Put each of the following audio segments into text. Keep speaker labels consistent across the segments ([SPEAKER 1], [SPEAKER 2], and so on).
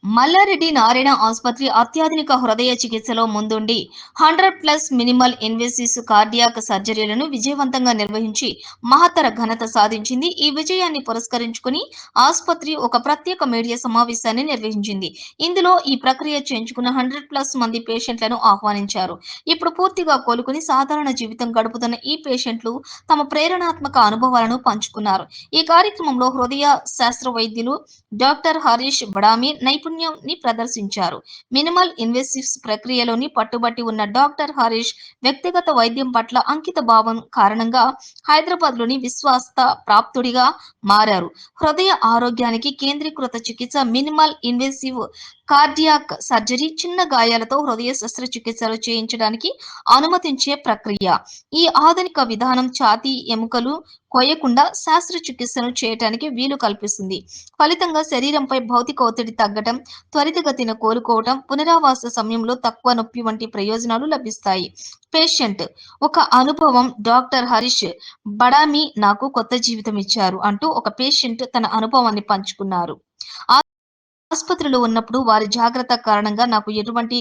[SPEAKER 1] మల్లారెడ్డి నారాయణ ఆసుపత్రి అత్యాధునిక హృదయ చికిత్సలో ముందుండి 100+ మినిమల్ ఇన్వేసివ్ కార్డియాక్ సర్జరీలను విజయవంతంగా నిర్వహించి మహత్తర ఘనత సాధించింది. ఈ విజయాన్ని పురస్కరించుకుని ఆసుపత్రి ఒక ప్రత్యేక మీడియా సమావేశాన్ని నిర్వహించింది. ఇందులో ఈ ప్రక్రియ చేయించుకున్న 100+ మంది పేషెంట్లను ఆహ్వానించారు. ఇప్పుడు పూర్తిగా కోలుకుని సాధారణ జీవితం గడుపుతున్న ఈ పేషెంట్లు తమ ప్రేరణాత్మక అనుభవాలను పంచుకున్నారు. ఈ కార్యక్రమంలో హృదయ శాస్త్ర వైద్యులు డాక్టర్ హరీష్ బడామి నైపుణ్యాన్ని ప్రదర్శించారు. మినిమల్ ఇన్వేసివ్స్ ప్రక్రియలోని పట్టుబట్టి ఉన్న డాక్టర్ హరీష్ వ్యక్తిగత వైద్యం పట్ల అంకిత భావం కారణంగా హైదరాబాద్ లోని విశ్వాసత ప్రాప్తుడిగా మారారు. హృదయ ఆరోగ్యానికి కేంద్రీకృత చికిత్స మినిమల్ ఇన్వేసివ్ కార్డియాక్ సర్జరీ చిన్న గాయాలతో హృదయ శస్త్రచికిత్సలు చేయించడానికి అనుమతించే ప్రక్రియ. ఈ ఆధునిక విధానం ఛాతీ ఎముకలు కోయకుండా శస్త్రచికిత్సను చేయడానికి వీలు కల్పిస్తుంది. ఫలితంగా శరీరంపై భౌతిక ఒత్తిడి తగ్గటం, త్వరితగతిన కోలుకోవటం, పునరావాస సమయంలో తక్కువ నొప్పి వంటి ప్రయోజనాలు లభిస్తాయి. పేషెంట్ ఒక అనుభవం. డాక్టర్ హరీష్ బడామి నాకు కొత్త జీవితం ఇచ్చారు అంటూ ఒక పేషెంట్ తన అనుభవాన్ని పంచుకున్నారు. ఆసుపత్రిలో ఉన్నప్పుడు వారి జాగ్రత్త కారణంగా నాకు ఎటువంటి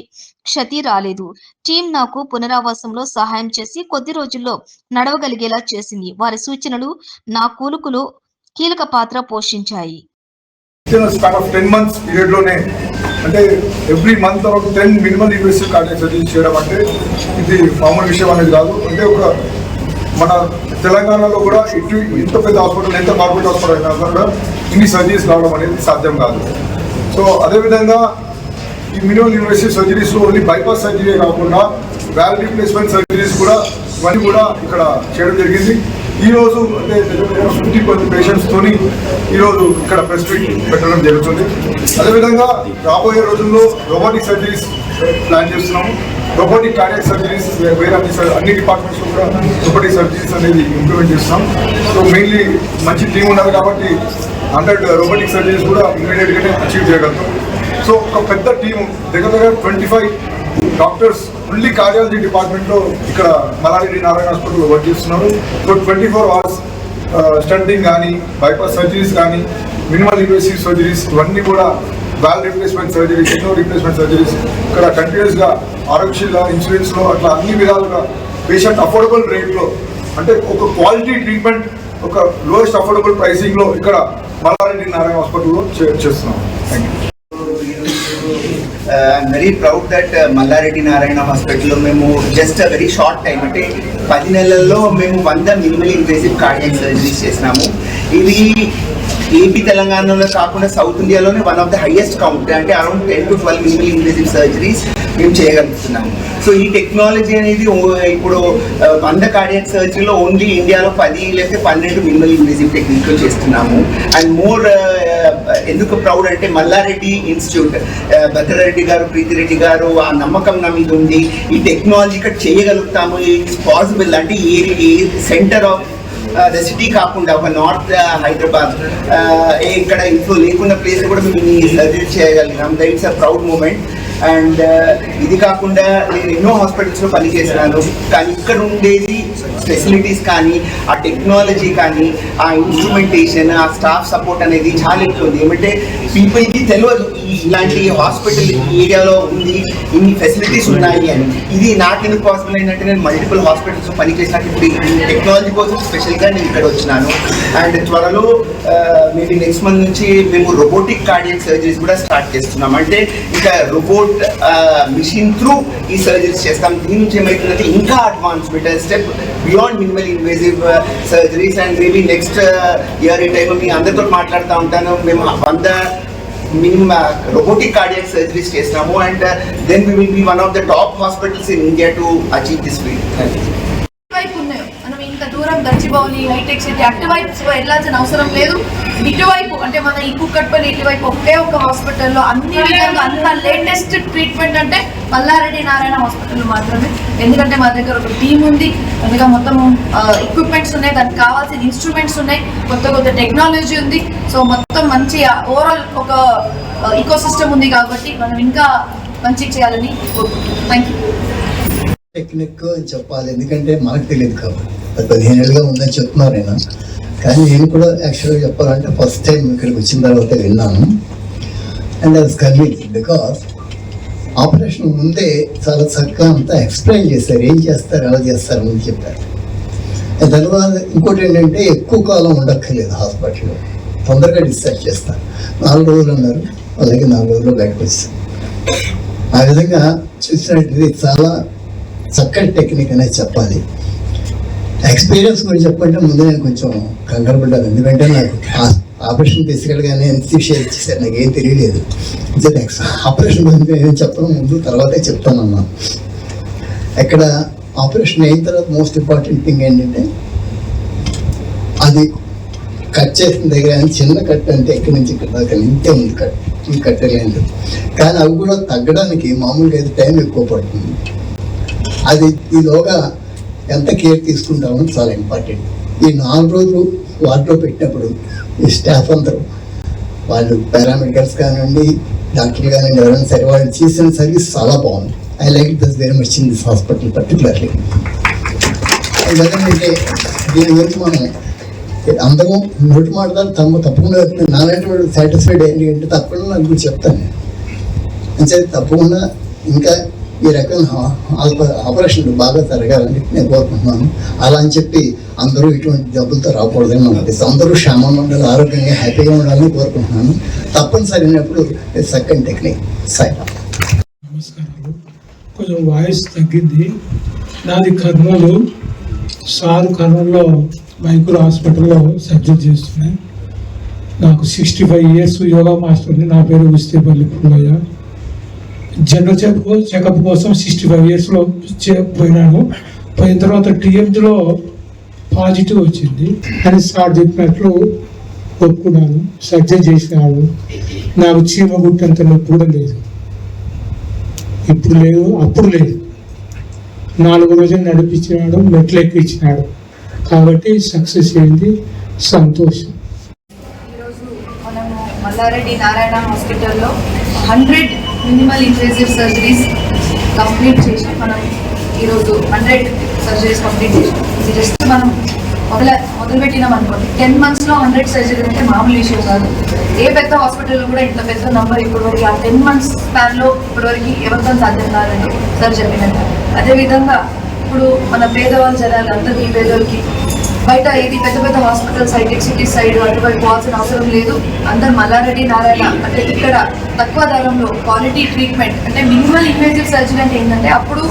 [SPEAKER 1] క్షతి రాలేదు. టీం నాకు పునరావాసంలో సహాయం చేసి కొద్ది రోజుల్లో నడవగలిగేలా చేసింది. వారి సూచనలు నా కూలుకులో కీలక పాత్ర పోషించాయి.
[SPEAKER 2] స్పాన్ ఆఫ్ 10 months పీరియడ్ లోనే అంటే every month around 10 minimal invasive cardiac surgery చేయడం అంటే ఇది మామూలు విషయం అనేది కాదు. అంటే ఒక మన తెలంగాణలో కూడా ఇంత పెద్ద హాస్పిటల్, ఎంత కార్పొరేట్ హాస్పిటల్ అయినా కూడా ఇన్ని సర్జరీస్ కావడం అనేది సాధ్యం కాదు. సో అదేవిధంగా ఈ మినిమల్ ఇన్వేసివ్ సర్జరీస్లో ఓన్లీ బైపాస్ సర్జరీ కాకుండా వాల్వ్ రీప్లేస్మెంట్ సర్జరీస్ కూడా ఇవన్నీ కూడా ఇక్కడ చేయడం జరిగింది. ఈరోజు అంటే 50 పేషెంట్స్తోని ఈరోజు ఇక్కడ ప్రెస్ మీట్ పెట్టడం జరుగుతుంది. అదేవిధంగా రాబోయే రోజుల్లో రోబోటిక్ సర్జరీస్ ప్లాన్ చేస్తున్నాము. రోబోటిక్ కార్డియాక్ సర్జరీస్ వేరే అన్ని డిపార్ట్మెంట్స్లో కూడా రోబోటిక్ సర్జరీస్ అనేది ఇంప్లిమెంట్ చేస్తున్నాం. సో మెయిన్లీ మంచి టీం ఉన్నారు కాబట్టి 100 రోబోటిక్ సర్జరీస్ కూడా ఇమీడియట్గానే అచీవ్ చేయగలుగుతాం. సో ఒక పెద్ద టీం దగ్గర 25 డాక్టర్స్ ఓన్లీ కార్డియాలజీ డిపార్ట్మెంట్లో ఇక్కడ మల్లారెడ్డి నారాయణ హాస్పిటల్లో వర్క్ చేస్తున్నారు. సో 24 hours స్టంటింగ్ కానీ, బైపాస్ సర్జరీస్ కానీ, మినిమల్ ఇన్వేసివ్ సర్జరీస్ ఇవన్నీ కూడా, వాల్వ్ రీప్లేస్మెంట్ సర్జరీస్, ఎన్నో రీప్లేస్మెంట్ సర్జరీస్ ఇక్కడ కంటిన్యూస్గా ఆరోగ్యశ్రీలో, ఇన్సూరెన్స్లో అట్లా అన్ని విధాలుగా పేషెంట్ అఫోర్డబుల్ రేట్లో, అంటే ఒక క్వాలిటీ ట్రీట్మెంట్ ఒక లోయెస్ట్ అఫోర్డబుల్ ప్రైసింగ్లో ఇక్కడ మల్లారెడ్డి నారాయణ హాస్పిటల్లో చేస్తున్నాం. Thank you.
[SPEAKER 3] I'm very proud that Malla Reddy Narayana హాస్పిటల్లో మేము జస్ట్ వెరీ షార్ట్ టైం అంటే 10 నెలల్లో మేము 100 మినిమల్ ఇన్వేసివ్ కార్డియాక్ సర్జరీస్ చేసినాము. ఇది ఏపీ తెలంగాణలో కాకుండా సౌత్ ఇండియాలోనే one of the highest count, అంటే around 10 to 12 minimal invasive surgeries మేము చేయగలుగుతున్నాము. సో ఈ టెక్నాలజీ అనేది ఇప్పుడు 100 కార్డియాక్ సర్జరీలో ఓన్లీ ఇండియాలో 10 లేకపోతే 12 మినిమల్ ఇన్వేసివ్ టెక్నిక్లో చేస్తున్నాము. అండ్ మోర్ ఎందుకు ప్రౌడ్ అంటే మల్లారెడ్డి ఇన్స్టిట్యూట్, భద్రారెడ్డి గారు, ప్రీతిరెడ్డి గారు ఆ నమ్మకం నా మీద ఉంది. ఈ టెక్నాలజీ ఇక్కడ చేయగలుగుతాము, ఇట్స్ పాసిబుల్. అంటే ఏ సెంటర్ ఆఫ్ ద సిటీ కాకుండా ఒక నార్త్ హైదరాబాద్ ఇక్కడ ఇంట్లో లేకున్న ప్లేస్ కూడా మేము ఈ సర్జరీ చేయగలిగాం. That it's a proud moment. And ఇది కాకుండా నేను ఎన్నో హాస్పిటల్స్లో పనిచేసినాను, కానీ ఇక్కడ ఉండేది ఫెసిలిటీస్ కానీ, ఆ టెక్నాలజీ కానీ, ఆ ఇన్స్ట్రుమెంటేషన్, ఆ స్టాఫ్ సపోర్ట్ అనేది చాలా ఎక్కువ ఉంది. ఏమంటే పీపుల్కి తెలియదు ఇలాంటి హాస్పిటల్ ఏరియాలో ఉంది, ఇన్ని ఫెసిలిటీస్ ఉన్నాయి అని. ఇది నాకెందుకు పాసిబుల్ అయిందంటే నేను మల్టిపుల్ హాస్పిటల్స్లో పనిచేసినట్టు ఇప్పుడు ఈ టెక్నాలజీ కోసం స్పెషల్గా నేను ఇక్కడ వచ్చినాను. అండ్ త్వరలో మేబీ నెక్స్ట్ మంత్ నుంచి మేము రోబోటిక్ కార్డియాక్ సర్జరీస్ కూడా స్టార్ట్ చేస్తున్నాం. అంటే ఇంకా రోబోట్ మిషన్ త్రూ ఈ సర్జరీస్ చేస్తాం. దీని నుంచి ఏమవుతుందంటే ఇంకా advancement step beyond minimal invasive surgeries. And maybe next year ఈ టైం మీ అందరితో మాట్లాడుతూ ఉంటాను. మేము 100 మినిమం రోబోటిక్ కార్డియాక్ సర్జరీస్ చేస్తాము. And then we will be one of the top hospitals in India to achieve this field.
[SPEAKER 4] మనం ఇంత దూరం గచ్చిబౌలి, హైటెక్ సిటీ అటువైపు వెళ్ళాల్సిన అవసరం లేదు. ఇటువైపు అంటే మన ఈ కుక్కట్పల్లి ఇటువైపు ఒకే ఒక హాస్పిటల్లో అన్ని విధంగా అంత లేటెస్ట్ ట్రీట్మెంట్ అంటే మల్లారెడ్డి నారాయణ హాస్పిటల్ మాత్రమే. ఎందుకంటే మా దగ్గర ఒక టీం ఉంది, అందుకే మొత్తం ఎక్విప్మెంట్స్ ఉన్నాయి, దానికి కావాల్సిన ఇన్స్ట్రుమెంట్స్ ఉన్నాయి, కొత్త టెక్నాలజీ ఉంది. సో మొత్తం మంచి ఓవరాల్ ఒక ఈకో సిస్టమ్ ఉంది కాబట్టి మనం ఇంకా మంచిగా చేయాలని కోరుకుంటున్నాం. Thank you.
[SPEAKER 5] టెక్నిక్ అని చెప్పాలి, ఎందుకంటే మనకు తెలియదు కాబట్టి. 15 ఏళ్ళుగా ఉందని చెప్తున్నారు నేను, కానీ నేను కూడా యాక్చువల్గా చెప్పాలంటే ఫస్ట్ టైం ఇక్కడికి వచ్చిన తర్వాత విన్నాను. And I was convinced because operation ముందే చాలా చక్కగా అంతా ఎక్స్ప్లెయిన్ చేశారు, ఏం చేస్తారు ఎలా చేస్తారు అని చెప్పారు. తర్వాత ఇంకోటి ఏంటంటే ఎక్కువ కాలం ఉండక్కర్లేదు హాస్పిటల్లో, తొందరగా డిశ్చార్జ్ చేస్తారు. 4 రోజులు అన్నారు, అలాగే 4 రోజుల్లో బయటకు వచ్చారు. ఆ విధంగా చూసినట్టు చాలా చక్కటి టెక్నిక్ అనేది చెప్పాలి. ఎక్స్పీరియన్స్ గురించి చెప్పంటే ముందు నేను కొంచెం కంగారు పడ్డాను, ఎందుకంటే నాకు ఆపరేషన్ తీసుకెళ్ళగానే ఎన్సీషియా ఇచ్చేసారు, నాకు ఏం తెలియలేదు. ఆపరేషన్ గురించి ఏం చెప్పను, ముందు తర్వాతే చెప్తానన్నాను. ఎక్కడ ఆపరేషన్ అయిన తర్వాత మోస్ట్ ఇంపార్టెంట్ థింగ్ ఏంటంటే అది కట్ చేసిన దగ్గర చిన్న కట్ అంటే ఇక్కడి నుంచి ఇక్కడ దాకా ఇంతే ఉంది కట్, ఈ కట్టలేదు. కానీ అవి కూడా తగ్గడానికి మామూలుగా అయితే టైం ఎక్కువ పడుతుంది. అది ఈలోగా ఎంత కేర్ తీసుకుంటామో చాలా ఇంపార్టెంట్. ఈ 4 రోజులు వార్డులో పెట్టినప్పుడు ఈ స్టాఫ్ అందరూ, వాళ్ళు పారామెడికల్స్ కానివ్వండి, డాక్టర్లు కానివ్వండి, ఎవరైనా సరే వాళ్ళు చేసిన సర్వీస్ చాలా బాగుంది. I like this very much in this hospital particularly. ఎందుకంటే దీని గురించి మనం అందరం నోటి మాట్లాడాలి, తప్పకుండా నాలాంటి వాడు సాటిస్ఫైడ్ ఏంటి అంటే తప్పకుండా నాకు గురించి చెప్తాను. అంటే తప్పకుండా ఇంకా ఈ రకమైన ఆపరేషన్లు బాగా జరగాలని నేను కోరుకుంటున్నాను. అలా అని చెప్పి అందరూ ఇటువంటి జబ్బులతో రాకూడదని నాకు అందరూ క్షేమంగా ఉండాలి, ఆరోగ్యంగా హ్యాపీగా ఉండాలని కోరుకుంటున్నాను. తప్పనిసరి అయినప్పుడు సెకండ్ టెక్నిక్ సైడ్.
[SPEAKER 6] నమస్కారాలు. కొంచెం వాయిస్ తగ్గింది. నాది కర్నూలు. సార్ కర్నూలులో మైకూర్ హాస్పిటల్లో సర్జరీ చేస్తున్నాయి. నాకు 65 years యోగా మాస్టర్ని. నా పేరు ఉస్తేపల్లి పుల్లయ్య. జనరల్ చెకప్ కోసం 65 yearsలో పోయినాను. పోయిన తర్వాత టీఎంజీలో పాజిటివ్ వచ్చింది అని సార్ చెప్పినట్లు ఒప్పుకున్నాను. సర్జరీ చేసినాడు. నాకు చీమ గుట్టంత నొప్పి కూడా లేదు, ఇప్పుడు లేదు, అప్పుడు లేదు. 4 రోజులు నడిపించినాడు, మెట్లు ఎక్కించినాడు. కాబట్టి సక్సెస్ అయింది, సంతోషం.
[SPEAKER 4] ఈరోజు మనము మల్లారెడ్డి నారాయణ హాస్పిటల్లో 100 మినిమల్ ఇన్వేసివ్ సర్జరీస్ కంప్లీట్ చేసి మనం ఈరోజు 100 సర్జరీస్ కంప్లీట్ చేసి ఇది జస్ట్ మనం మొదలుపెట్టినాం అనుకోండి. 10 monthsలో 100 సర్జరీస్ అంటే మామూలు విషయం కాదు. ఏ పెద్ద హాస్పిటల్లో కూడా ఇంత పెద్ద నంబర్ ఇప్పటివరకు ఆ 10 months స్పాన్లో ఇప్పటివరకు ఎవరితో సాధ్యం కాదని సార్ చెప్పినట్టు. అదేవిధంగా ఇప్పుడు మన పేదవాళ్ళ జనాలు అందరికీ పేదోళ్ళకి బయట ఇది పెద్ద పెద్ద హాస్పిటల్స్ హైటెక్ సిటీ సైడ్ అటువైపు పోవాల్సిన అవసరం లేదు. అందరు మల్లారెడ్డి నారాయణ అంటే ఇక్కడ తక్కువ ధరంలో క్వాలిటీ ట్రీట్మెంట్ అంటే మినిమల్ ఇన్వేసివ్ సర్జరీ అంటే ఏంటంటే అప్పుడు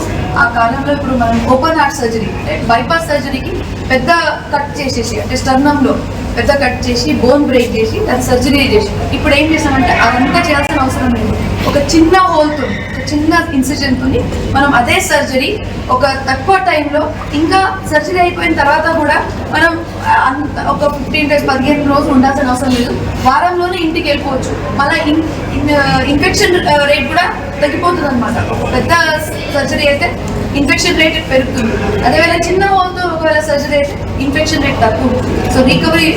[SPEAKER 4] ఆ కాలంలో ఇప్పుడు మనం ఓపెన్ హార్ట్ సర్జరీ అంటే బైపాస్ సర్జరీకి పెద్ద కట్ చేసేసి అంటే స్టర్నంలో పెద్ద కట్ చేసి బోన్ బ్రేక్ చేసి దాన్ని సర్జరీ చేసి ఇప్పుడు ఏం చేస్తామంటే అదంతా చేయాల్సిన అవసరం లేదు. ఒక చిన్న హోల్తో ఒక చిన్న ఇన్సిజన్తో మనం అదే సర్జరీ ఒక తక్కువ టైంలో ఇంకా సర్జరీ అయిపోయిన తర్వాత కూడా మనం ఒక 15 days 15 రోజులు ఉండాల్సిన అవసరం లేదు. వారంలోనే ఇంటికి వెళ్ళిపోవచ్చు. మళ్ళీ ఇన్ఫెక్షన్ రేట్ కూడా తగ్గిపోతుంది అనమాట. ఒక పెద్ద సర్జరీ అయితే ఇన్ఫెక్షన్ రేట్ పెరుగుతుంది. అదేవేళ చిన్న హోల్తో ఒకవేళ సర్జరీ అయితే ఇన్ఫెక్షన్ రేట్ తక్కువ, సో రికవరీ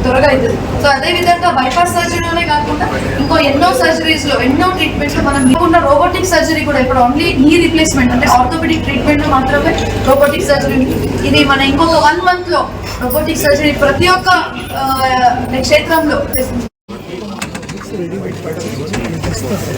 [SPEAKER 4] త్వరగా అవుతుంది. సో అదేవిధంగా బైపాస్ సర్జరీలోనే కాకుండా ఇంకో ఎన్నో సర్జరీస్లో ఎన్నో ట్రీట్మెంట్స్లో మనం లేకుండా రోబోటిక్ సర్జరీ కూడా ఇప్పుడు ఓన్లీ నీ రీప్లేస్మెంట్ అంటే ఆర్థోపెడిక్ ట్రీట్మెంట్లో మాత్రమే రోబోటిక్ సర్జరీ. ఇది మన ఇంకొక 1 monthలో రోబోటిక్ సర్జరీ ప్రతి ఒక్క క్షేత్రంలో